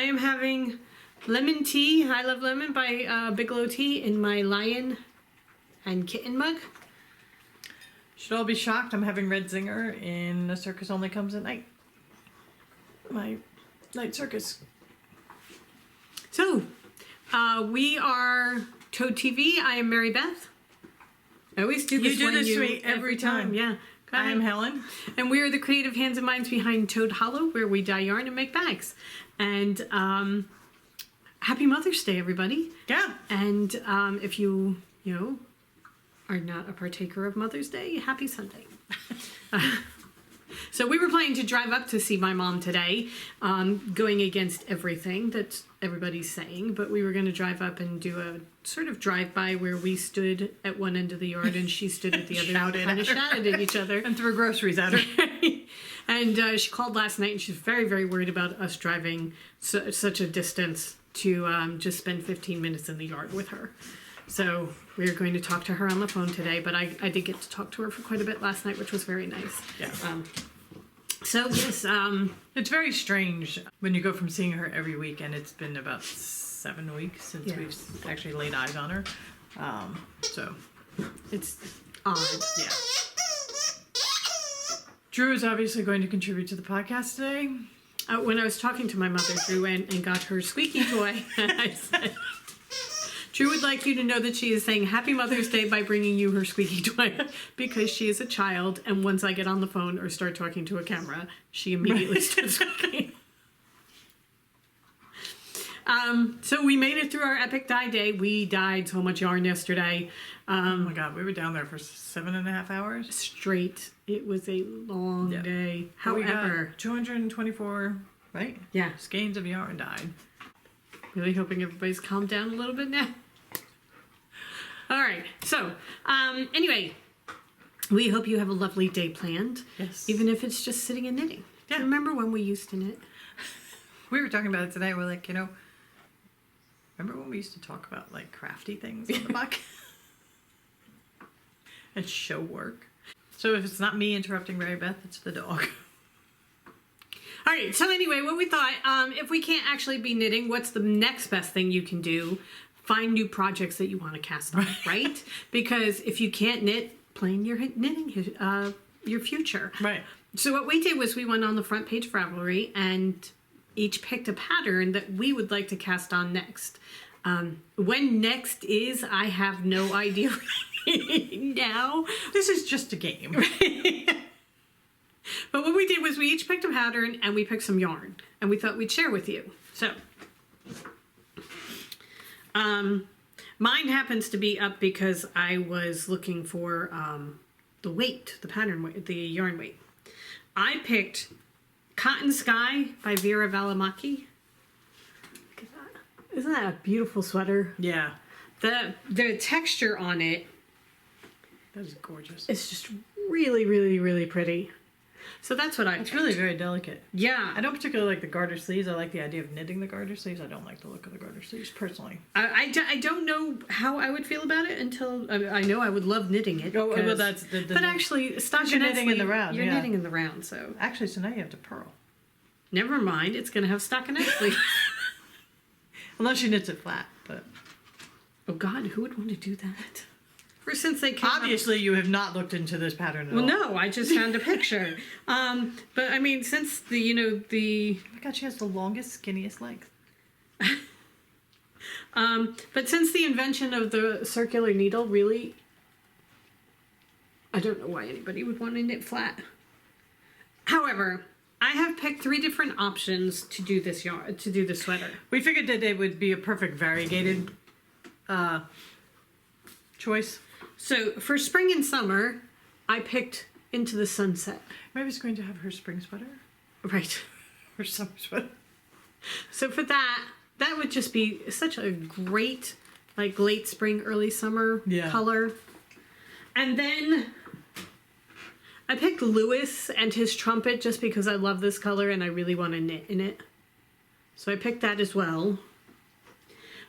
am having lemon tea. I Love Lemon by Bigelow Tea in my lion and kitten mug. Should all be shocked. I'm having Red Zinger in The Circus Only Comes at Night. My night circus. So, we are Toad TV. I am Mary Beth. I always do this. You do this to me every time. Yeah. I am Helen. And we are the creative hands and minds behind Toad Hollow, where we dye yarn and make bags. And happy Mother's Day, everybody. Yeah. And if you are not a partaker of Mother's Day, happy Sunday. So we were planning to drive up to see my mom today, going against everything that everybody's saying, but we were going to drive up and do a sort of drive-by where we stood at one end of the yard and she stood at the other and kind of shouted at each other. And threw groceries at her. And she called last night and she's very, very worried about us driving such a distance to just spend 15 minutes in the yard with her. So we are going to talk to her on the phone today, but I did get to talk to her for quite a bit last night, which was very nice. Yeah. So yes, it's very strange when you go from seeing her every week, and it's been about 7 weeks since we've actually laid eyes on her. So it's odd. Yeah. Drew is obviously going to contribute to the podcast today. When I was talking to my mother, Drew went and got her squeaky toy, and I said, Drew would like you to know that she is saying Happy Mother's Day by bringing you her squeaky toy because she is a child, and once I get on the phone or start talking to a camera, she immediately starts squeaking. So we made it through our epic dye day. We dyed so much yarn yesterday. Oh my God, we were down there for 7.5 hours. Straight. It was a long day. However, 224, right? Yeah. Skeins of yarn dyed. Really hoping everybody's calmed down a little bit now. All right. So, anyway, we hope you have a lovely day planned. Yes. Even if it's just sitting and knitting. Yeah. Remember when we used to knit? We were talking about it today. We're like, remember when we used to talk about like crafty things on the back? And show work. So if it's not me interrupting Mary Beth, it's the dog. All right, so anyway, what we thought, if we can't actually be knitting, what's the next best thing you can do? Find new projects that you want to cast on, right? Because if you can't knit, plan your knitting, your future. Right. So what we did was we went on the front page of Ravelry and each picked a pattern that we would like to cast on next. When next is, I have no idea now. This is just a game. But what we did was we each picked a pattern and we picked some yarn and we thought we'd share with you. So, mine happens to be up because I was looking for the weight, the pattern weight, the yarn weight. I picked Cotton Sky by Vera Valimaki. Look at that. Isn't that a beautiful sweater? Yeah. The texture on it. That is gorgeous. It's just really, really, really pretty. So that's what I picked. It's really very delicate. Yeah. I don't particularly like the garter sleeves. I like the idea of knitting the garter sleeves. I don't like the look of the garter sleeves, personally. I don't know how I would feel about it until... I know I would love knitting it. Oh, well, that's... But actually, stockinette knitting in the round, You're knitting in the round, so... Actually, so now you have to purl. Never mind. It's going to have stockinette sleeves. Unless she knits it flat, but... Oh, God, who would want to do that? Since they came Obviously, you have not looked into this pattern at all. Well, no, I just found a picture. But I mean, since the Oh my God, she has the longest, skinniest legs. But since the invention of the circular needle, really, I don't know why anybody would want to knit flat. However, I have picked 3 different options to do this yarn, to do the sweater. We figured that it would be a perfect variegated choice. So for spring and summer, I picked Into the Sunset. Mary's going to have her spring sweater. Right. Her summer sweater. So for that would just be such a great, like, late spring, early summer color. And then I picked Lewis and his trumpet just because I love this color and I really want to knit in it. So I picked that as well.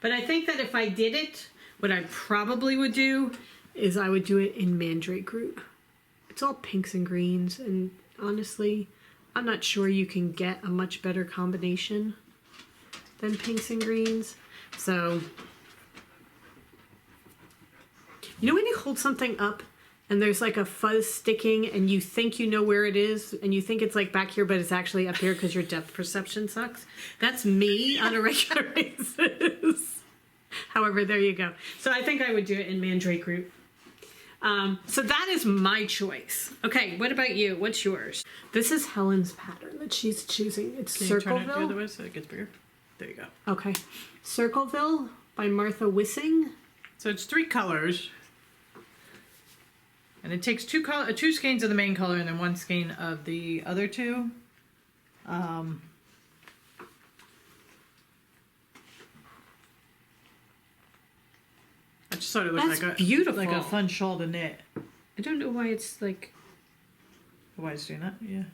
But I think that if I did it, what I probably would do is I would do it in Mandrake Root. It's all pinks and greens, and honestly, I'm not sure you can get a much better combination. than pinks and greens. So, you know when you hold something up and there's like a fuzz sticking and you think you know where it is and you think it's like back here, but it's actually up here because your depth perception sucks? That's me on a regular basis. However, there you go. So I think I would do it in Mandrake Root. So that is my choice. Okay, what about you? What's yours? This is Helen's pattern that she's choosing. It's Can you turn Circleville. it the other way so it gets bigger? There you go. Okay. Circleville by Martha Wissing. So it's 3 colors. And it takes 2 skeins of the main color and then 1 skein of the other 2. I just thought it looked That's beautiful. like a fun shawl to knit. I don't know why it's like... Why is it doing that? Yeah.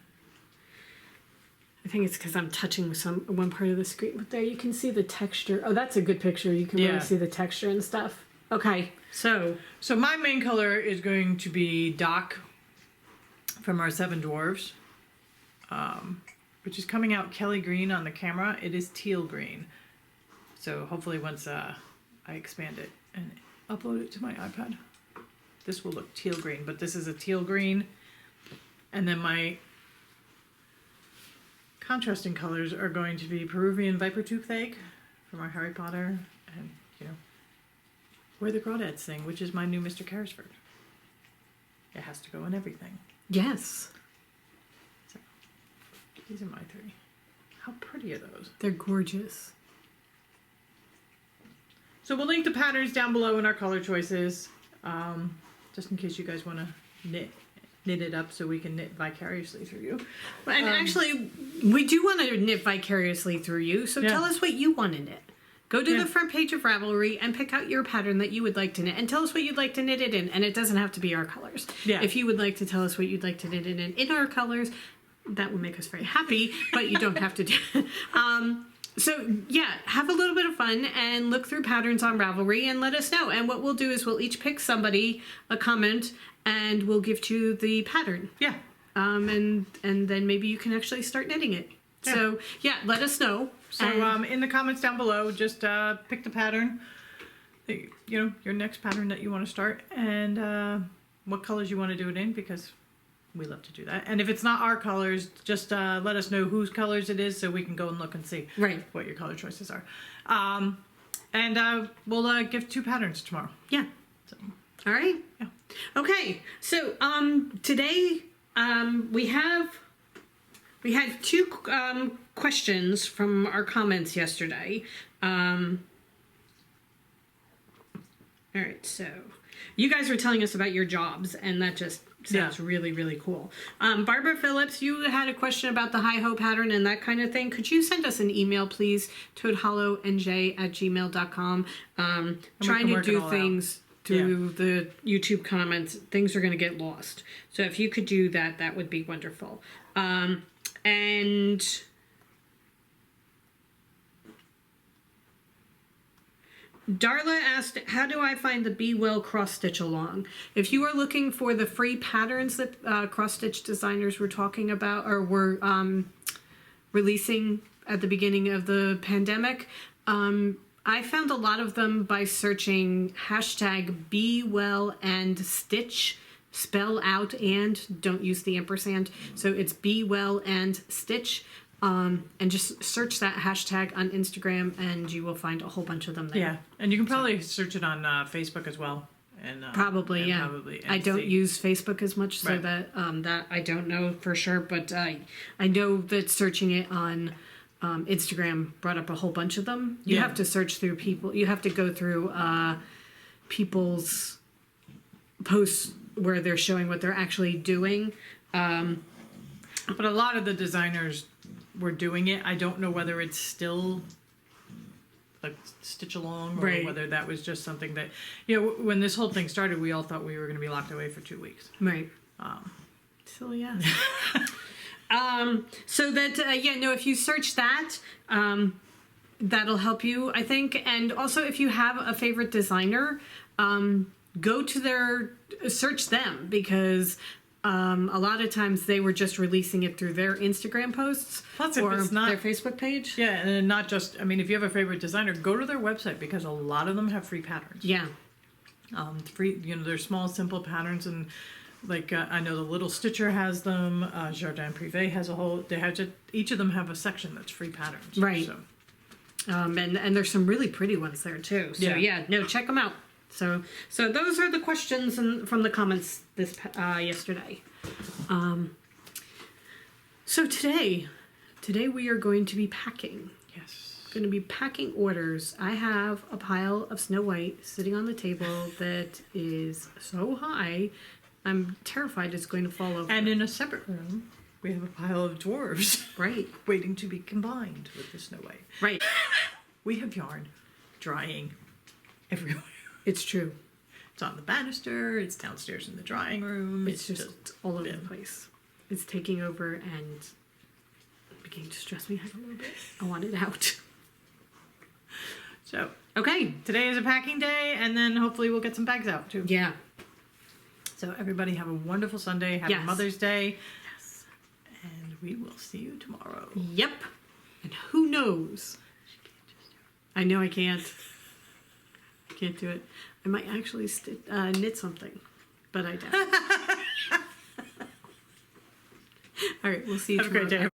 I think it's because I'm touching one part of the screen. But there you can see the texture. Oh, that's a good picture. You can really see the texture and stuff. Okay, so my main color is going to be Doc from our 7 Dwarves, which is coming out Kelly green on the camera. It is teal green. So hopefully once I expand it and upload it to my iPad, this will look teal green. But this is a teal green. And then my contrasting colors are going to be Peruvian Viper Toothache from our Harry Potter and, you know, Where the Crawdads Sing, which is my new Mr. Carrisford. It has to go in everything. yes, So, these are my 3. How pretty are those? they're gorgeous. So we'll link the patterns down below in our color choices, just in case you guys want to knit it up so we can knit vicariously through you. And actually, we do want to knit vicariously through you, so tell us what you want to knit. Go to the front page of Ravelry and pick out your pattern that you would like to knit, and tell us what you'd like to knit it in. And it doesn't have to be our colors. Yeah. If you would like to tell us what you'd like to knit it in our colors, that would make us very happy, but you don't have to do it. So yeah, have a little bit of fun and look through patterns on Ravelry and let us know. And what we'll do is we'll each pick somebody, a comment, and we'll gift you the pattern. Yeah. And then maybe you can actually start knitting it. Yeah. So yeah, let us know. So in the comments down below, just pick the pattern, your next pattern that you want to start, and what colors you want to do it in, because we love to do that. And if it's not our colors, just let us know whose colors it is so we can go and look and see what your color choices are. And we'll give 2 patterns tomorrow. Yeah. So, all right. Yeah. Okay. So today we had 2 questions from our comments yesterday. All right. So you guys were telling us about your jobs, and that just sounds really, really cool. Barbara Phillips, you had a question about the hi-ho pattern and that kind of thing. Could you send us an email, please? toadhollowNJ@gmail.com. Trying to do things through the YouTube comments, things are going to get lost. So if you could do that, that would be wonderful. And Darla asked, how do I find the Be Well cross stitch along? If you are looking for the free patterns that cross stitch designers were talking about or were releasing at the beginning of the pandemic, I found a lot of them by searching hashtag Be Well and Stitch. Spell out and, don't use the ampersand. So it's Be Well and Stitch. And just search that hashtag on Instagram and you will find a whole bunch of them there. Yeah, and you can probably search it on Facebook as well. And probably, yeah. Probably I don't use Facebook as much, so that that I don't know for sure. But I know that searching it on Instagram brought up a whole bunch of them. You have to search through people. You have to go through people's posts where they're showing what they're actually doing. But a lot of the designers were doing it. I don't know whether it's still like stitch along or whether that was just something that, when this whole thing started, we all thought we were going to be locked away for 2 weeks. Right. So yeah. So that, if you search that, that'll help you, I think. And also if you have a favorite designer, go to search them, because A lot of times they were just releasing it through their Instagram posts Plus, if or it's not their Facebook page. Yeah, and not just, I mean, if you have a favorite designer, go to their website because a lot of them have free patterns. Yeah. Free, they're small, simple patterns, and like I know the Little Stitcher has them. Jardin Privé has a whole. They have each of them have a section that's free patterns. Right. So. And there's some really pretty ones there too. So no, check them out. So those are the questions from the comments this yesterday. So today we are going to be packing. Yes. Going to be packing orders. I have a pile of Snow White sitting on the table that is so high, I'm terrified it's going to fall over. And in a separate room, we have a pile of dwarves. Right. Waiting to be combined with the Snow White. Right. We have yarn drying everywhere. It's true. It's on the banister. It's downstairs in the drying room. It's just all over the place. It's taking over and beginning to stress me out a little bit. I want it out. So, okay. Today is a packing day, and then hopefully we'll get some bags out too. Yeah. So everybody have a wonderful Sunday. Happy Yes. Mother's Day. Yes. And we will see you tomorrow. Yep. And who knows? I know I can't. I can't do it. I might actually knit something, but I doubt it. All right, we'll see you tomorrow. Have a great day.